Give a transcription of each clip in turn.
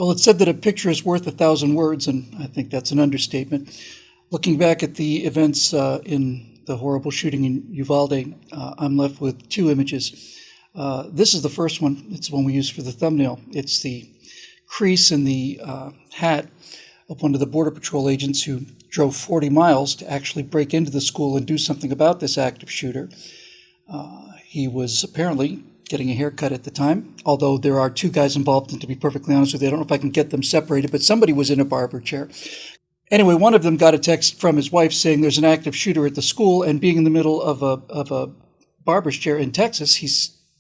Well, it's said that a picture is worth 1,000 words, and I think that's an understatement. Looking back at the events in the horrible shooting in Uvalde, I'm left with two images. This is the first one. It's the one we use for the thumbnail. It's the crease in the hat of one of the Border Patrol agents who drove 40 miles to actually break into the school and do something about this active shooter. He was apparently getting a haircut at the time, although there are two guys involved, and to be perfectly honest with you, I don't know if I can get them separated, but somebody was in a barber chair. Anyway, one of them got a text from his wife saying there's an active shooter at the school, and being in the middle of a barber's chair in Texas, he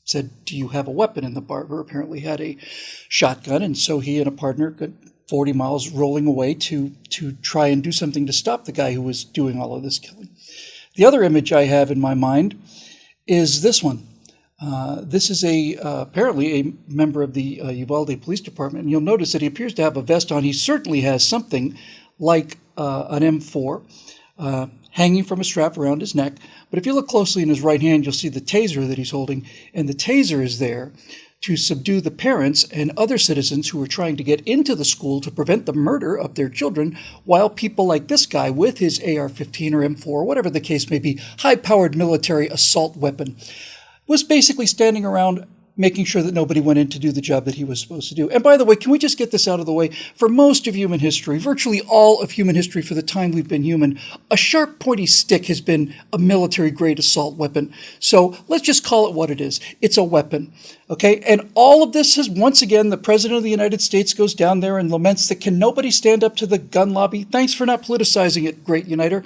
said, "Do you have a weapon?" And the barber apparently had a shotgun, and so he and a partner got 40 miles rolling away to try and do something to stop the guy who was doing all of this killing. The other image I have in my mind is this one. This is apparently a member of the Uvalde Police Department, and you'll notice that he appears to have a vest on. He certainly has something like an M4 hanging from a strap around his neck, but if you look closely in his right hand, you'll see the taser that he's holding, and the taser is there to subdue the parents and other citizens who are trying to get into the school to prevent the murder of their children, while people like this guy with his AR-15 or M4, or whatever the case may be, high-powered military assault weapon, was basically standing around making sure that nobody went in to do the job that he was supposed to do. And by the way, can we just get this out of the way? For most of human history, virtually all of human history for the time we've been human, a sharp, pointy stick has been a military-grade assault weapon. So let's just call it what it is. It's a weapon, okay? And all of this is, once again, the President of the United States goes down there and laments that can nobody stand up to the gun lobby? Thanks for not politicizing it, great uniter.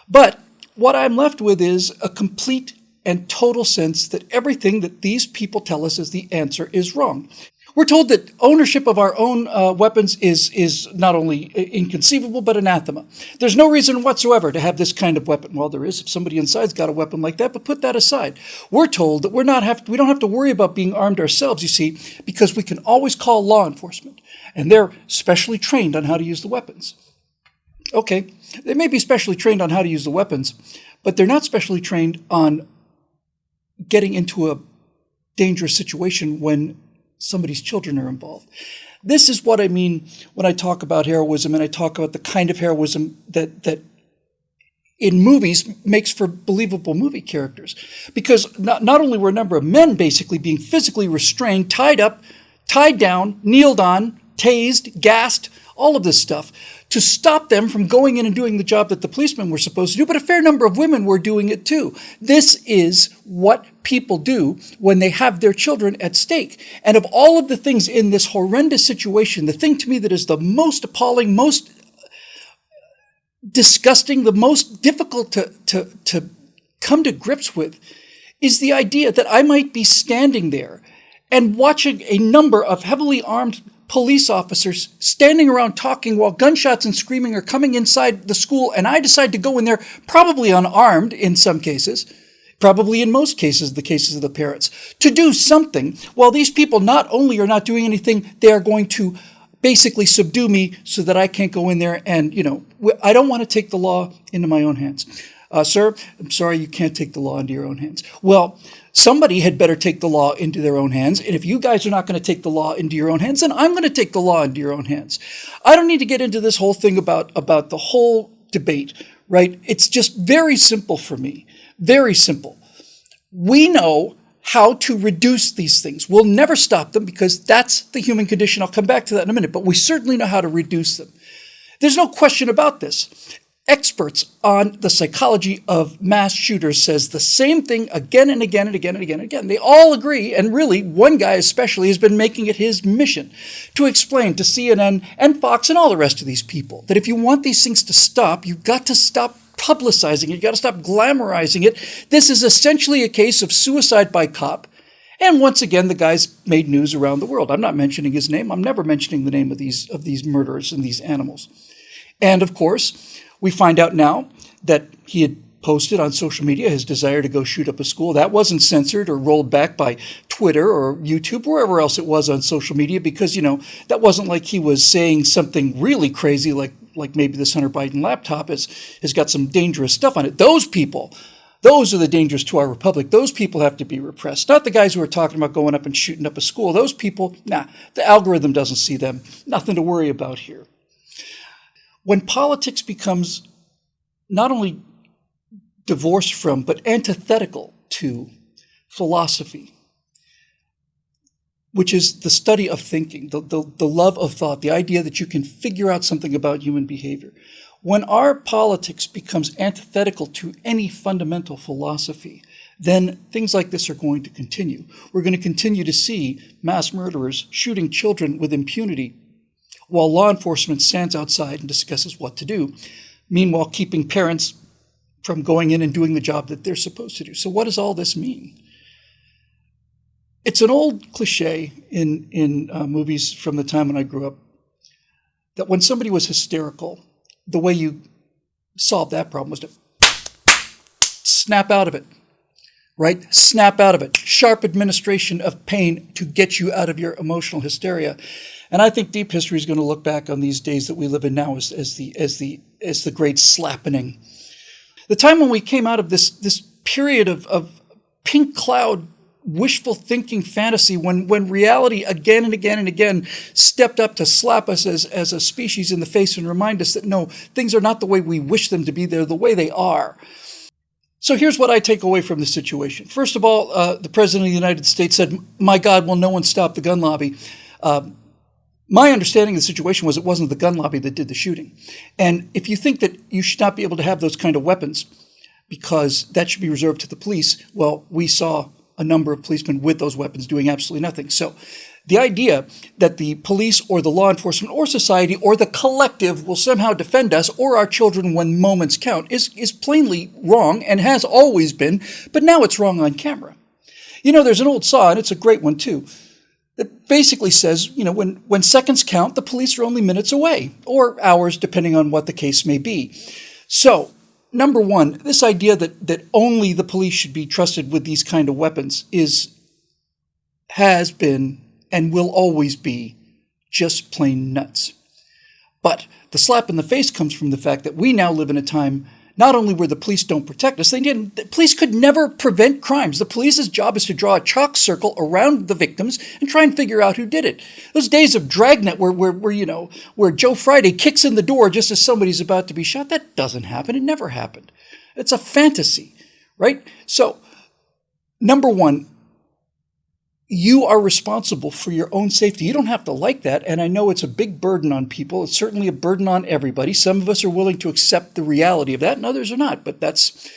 But what I'm left with is a complete and total sense that everything that these people tell us is the answer is wrong. We're told that ownership of our own weapons is not only inconceivable, but anathema. There's no reason whatsoever to have this kind of weapon. Well, there is if somebody inside's got a weapon like that, but put that aside. We're told that we don't have to worry about being armed ourselves, you see, because we can always call law enforcement, and they're specially trained on how to use the weapons. Okay, they may be specially trained on how to use the weapons, but they're not specially trained on getting into a dangerous situation when somebody's children are involved. This is what I mean when I talk about heroism, and I talk about the kind of heroism that in movies makes for believable movie characters. Because not only were a number of men basically being physically restrained, tied up, tied down, kneeled on, tased, gassed, all of this stuff, to stop them from going in and doing the job that the policemen were supposed to do, but a fair number of women were doing it too. This is what people do when they have their children at stake. And of all of the things in this horrendous situation, the thing to me that is the most appalling, most disgusting, the most difficult to come to grips with is the idea that I might be standing there and watching a number of heavily armed police officers standing around talking while gunshots and screaming are coming inside the school, and I decide to go in there, probably unarmed in some cases, probably in most cases, the cases of the parents, to do something, while these people not only are not doing anything, they are going to basically subdue me so that I can't go in there and, I don't want to take the law into my own hands. Sir, I'm sorry, you can't take the law into your own hands. Well, somebody had better take the law into their own hands. And if you guys are not going to take the law into your own hands, then I'm going to take the law into your own hands. I don't need to get into this whole thing about the whole debate, right? It's just very simple for me. Very simple. We know how to reduce these things. We'll never stop them because that's the human condition. I'll come back to that in a minute, but we certainly know how to reduce them. There's no question about this. Experts on the psychology of mass shooters says the same thing again and again and again and again and again. They all agree, and really, one guy especially has been making it his mission to explain to CNN and Fox and all the rest of these people that if you want these things to stop, you've got to stop publicizing it. You've got to stop glamorizing it. This is essentially a case of suicide by cop. And once again, the guy's made news around the world. I'm not mentioning his name. I'm never mentioning the name of these murderers and these animals. And of course, we find out now that he had posted on social media his desire to go shoot up a school. That wasn't censored or rolled back by Twitter or YouTube, or wherever else it was on social media, because, that wasn't like he was saying something really crazy like maybe this Hunter Biden laptop has got some dangerous stuff on it. Those people Those are the dangers to our republic. Those people have to be repressed, not the guys who are talking about going up and shooting up a school. Those people, nah, the algorithm doesn't see them. Nothing to worry about here. When politics becomes not only divorced from, but antithetical to philosophy, which is the study of thinking, the love of thought, the idea that you can figure out something about human behavior. When our politics becomes antithetical to any fundamental philosophy, then things like this are going to continue. We're going to continue to see mass murderers shooting children with impunity while law enforcement stands outside and discusses what to do, meanwhile keeping parents from going in and doing the job that they're supposed to do. So what does all this mean? It's an old cliche in movies from the time when I grew up that when somebody was hysterical, the way you solve that problem was to snap out of it, right? Snap out of it. Sharp administration of pain to get you out of your emotional hysteria. And I think deep history is going to look back on these days that we live in now as the great slappening. The time when we came out of this period of pink cloud wishful thinking fantasy, when reality again and again and again stepped up to slap us as a species in the face and remind us that no, things are not the way we wish them to be, they're the way they are. So here's what I take away from this situation. First of all, the President of the United States said, my God, will no one stop the gun lobby? My understanding of the situation was it wasn't the gun lobby that did the shooting. And if you think that you should not be able to have those kind of weapons because that should be reserved to the police, well, we saw a number of policemen with those weapons doing absolutely nothing. So the idea that the police or the law enforcement or society or the collective will somehow defend us or our children when moments count is plainly wrong and has always been, but now it's wrong on camera. You know, there's an old saw, and it's a great one too, that basically says, you know, when seconds count, the police are only minutes away, or hours, depending on what the case may be. So, number one, this idea that only the police should be trusted with these kind of weapons has been, and will always be, just plain nuts. But the slap in the face comes from the fact that we now live in a time not only where the police don't protect us, the police could never prevent crimes. The police's job is to draw a chalk circle around the victims and try and figure out who did it. Those days of Dragnet where Joe Friday kicks in the door just as somebody's about to be shot, that doesn't happen. It never happened. It's a fantasy, right? So, number one, you are responsible for your own safety. You don't have to like that, and I know it's a big burden on people. It's certainly a burden on everybody. Some of us are willing to accept the reality of that, and others are not, but that's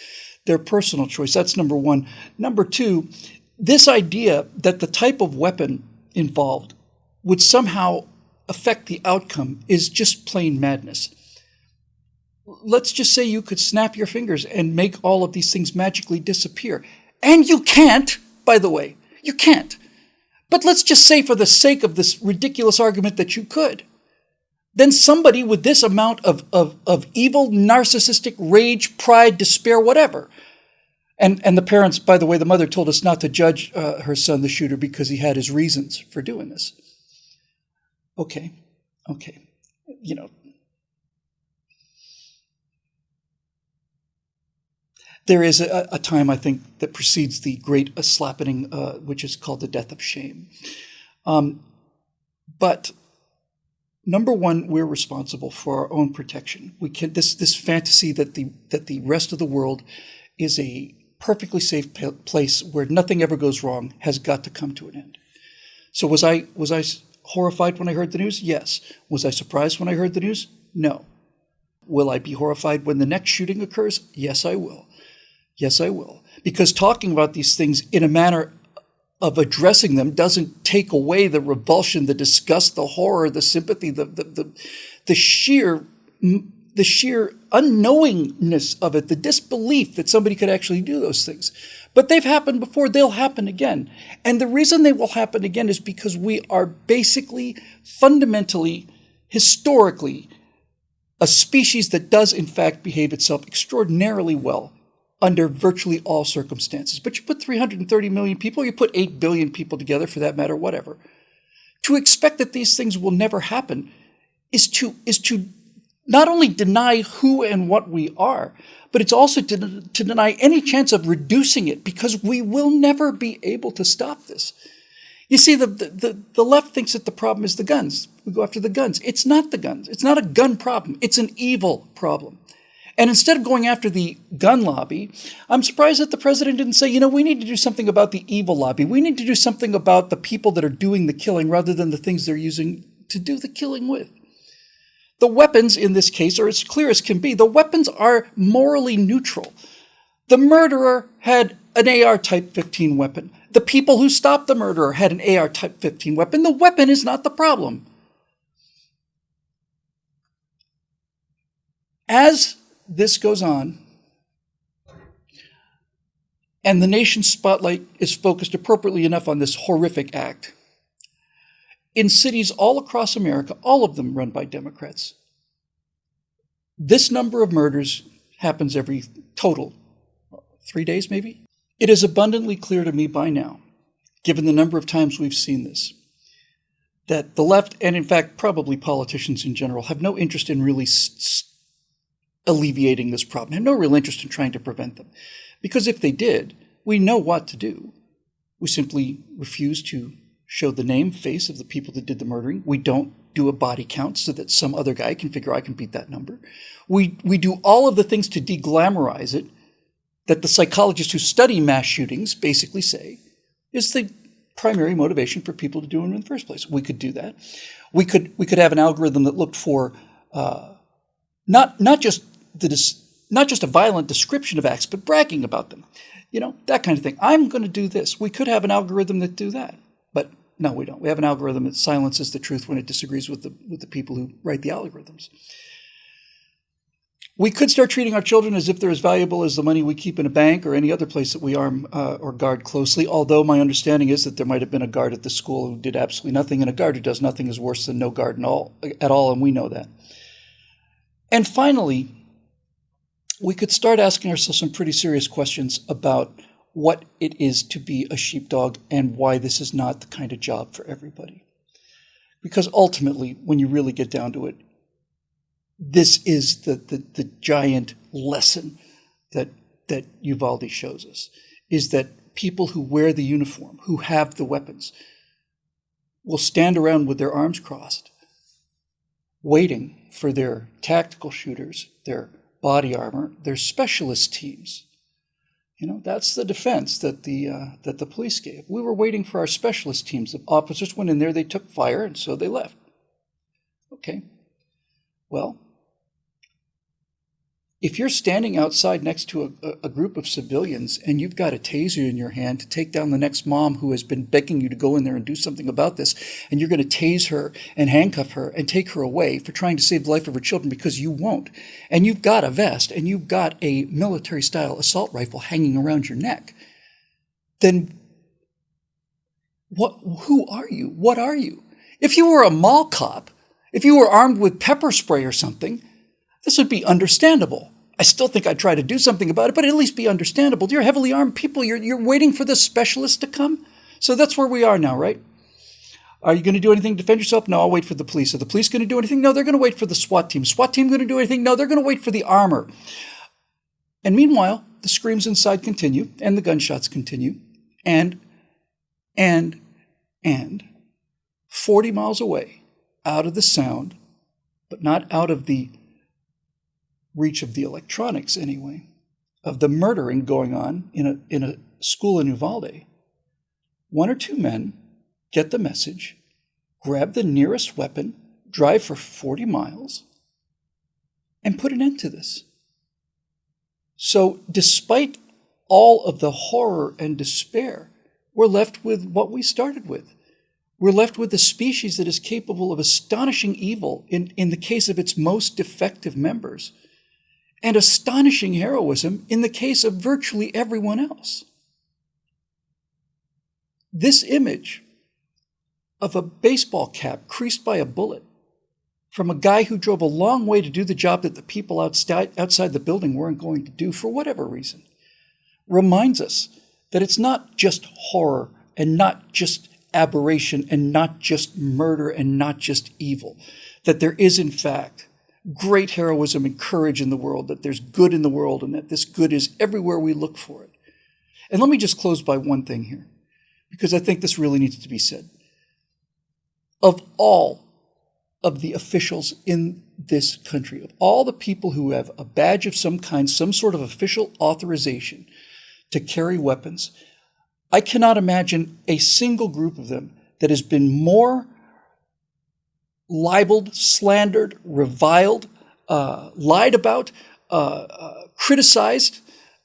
their personal choice. That's number one. Number two, this idea that the type of weapon involved would somehow affect the outcome is just plain madness. Let's just say you could snap your fingers and make all of these things magically disappear. And you can't, by the way. You can't. But let's just say for the sake of this ridiculous argument that you could. Then somebody with this amount of evil, narcissistic rage, pride, despair, whatever. And the parents, by the way, the mother told us not to judge her son, the shooter, because he had his reasons for doing this. Okay. You know, there is a time, I think, that precedes the great slappening, which is called the death of shame. But number one, we're responsible for our own protection. We can this fantasy that the rest of the world is a perfectly safe place where nothing ever goes wrong has got to come to an end. So was I horrified when I heard the news? Yes. Was I surprised when I heard the news? No. Will I be horrified when the next shooting occurs? Yes, I will. Yes, I will. Because talking about these things in a manner of addressing them doesn't take away the revulsion, the disgust, the horror, the sympathy, the sheer unknowingness of it, the disbelief that somebody could actually do those things. But they've happened before, they'll happen again. And the reason they will happen again is because we are basically, fundamentally, historically, a species that does in fact behave itself extraordinarily well under virtually all circumstances. But you put 330 million people, you put 8 billion people together, for that matter, whatever. To expect that these things will never happen is to not only deny who and what we are, but it's also to deny any chance of reducing it, because we will never be able to stop this. You see, the left thinks that the problem is the guns. We go after the guns. It's not the guns. It's not a gun problem. It's an evil problem. And instead of going after the gun lobby, I'm surprised that the president didn't say, we need to do something about the evil lobby. We need to do something about the people that are doing the killing rather than the things they're using to do the killing with. The weapons in this case are as clear as can be. The weapons are morally neutral. The murderer had an AR Type 15 weapon. The people who stopped the murderer had an AR Type 15 weapon. The weapon is not the problem. As this goes on, and the nation's spotlight is focused appropriately enough on this horrific act, in cities all across America, all of them run by Democrats, this number of murders happens every total 3 days maybe. It is abundantly clear to me by now, given the number of times we've seen this, that the left, and in fact probably politicians in general, have no interest in really alleviating this problem, have no real interest in trying to prevent them. Because if they did, we know what to do. We simply refuse to show the name, face of the people that did the murdering. We don't do a body count so that some other guy can figure I can beat that number. We do all of the things to de-glamorize it that the psychologists who study mass shootings basically say is the primary motivation for people to do them in the first place. We could do that. We could have an algorithm that looked for not just a violent description of acts, but bragging about them. That kind of thing. I'm going to do this. We could have an algorithm that do that. But no, we don't. We have an algorithm that silences the truth when it disagrees with the people who write the algorithms. We could start treating our children as if they're as valuable as the money we keep in a bank or any other place that we arm or guard closely, although my understanding is that there might have been a guard at the school who did absolutely nothing, and a guard who does nothing is worse than no guard at all, and we know that. And finally, we could start asking ourselves some pretty serious questions about what it is to be a sheepdog and why this is not the kind of job for everybody. Because ultimately, when you really get down to it, this is the giant lesson that Uvalde shows us, is that people who wear the uniform, who have the weapons, will stand around with their arms crossed, waiting for their tactical shooters, their body armor, their specialist teams. That's the defense that the police gave. We were waiting for our specialist teams. The officers went in there, they took fire, and so they left. Okay. Well, if you're standing outside next to a group of civilians and you've got a taser in your hand to take down the next mom who has been begging you to go in there and do something about this, and you're going to tase her and handcuff her and take her away for trying to save the life of her children because you won't, and you've got a vest and you've got a military-style assault rifle hanging around your neck, then who are you? What are you? If you were a mall cop, if you were armed with pepper spray or something, this would be understandable. I still think I'd try to do something about it, but at least be understandable. You're heavily armed people. You're waiting for the specialist to come. So that's where we are now, right? Are you going to do anything to defend yourself? No, I'll wait for the police. Are the police going to do anything? No, they're going to wait for the SWAT team. SWAT team going to do anything? No, they're going to wait for the armor. And meanwhile, the screams inside continue, and the gunshots continue, and 40 miles away, out of the sound, but not out of the reach of the electronics anyway, of the murdering going on in a school in Uvalde, one or two men get the message, grab the nearest weapon, drive for 40 miles, and put an end to this. So despite all of the horror and despair, we're left with what we started with. We're left with a species that is capable of astonishing evil in the case of its most defective members, and astonishing heroism in the case of virtually everyone else. This image of a baseball cap creased by a bullet from a guy who drove a long way to do the job that the people outside the building weren't going to do for whatever reason reminds us that it's not just horror and not just aberration and not just murder and not just evil, that there is in fact great heroism and courage in the world, that there's good in the world, and that this good is everywhere we look for it. And let me just close by one thing here, because I think this really needs to be said. Of all of the officials in this country, of all the people who have a badge of some kind, some sort of official authorization to carry weapons, I cannot imagine a single group of them that has been more libeled, slandered, reviled, lied about, criticized,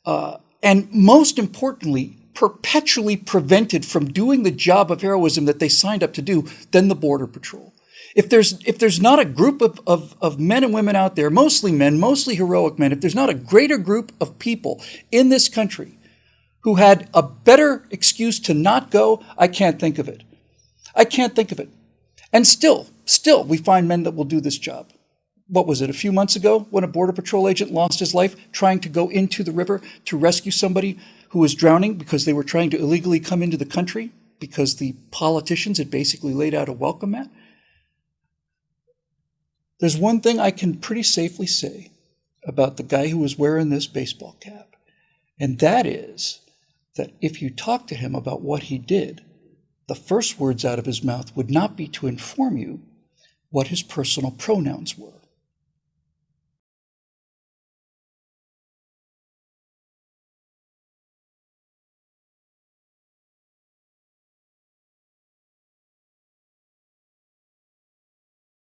and most importantly, perpetually prevented from doing the job of heroism that they signed up to do than the Border Patrol. If there's not a group of men and women out there, mostly men, mostly heroic men, if there's not a greater group of people in this country who had a better excuse to not go, I can't think of it. I can't think of it. And still, we find men that will do this job. What was it, a few months ago when a Border Patrol agent lost his life trying to go into the river to rescue somebody who was drowning because they were trying to illegally come into the country because the politicians had basically laid out a welcome mat? There's one thing I can pretty safely say about the guy who was wearing this baseball cap, and that is that if you talk to him about what he did, the first words out of his mouth would not be to inform you what his personal pronouns were.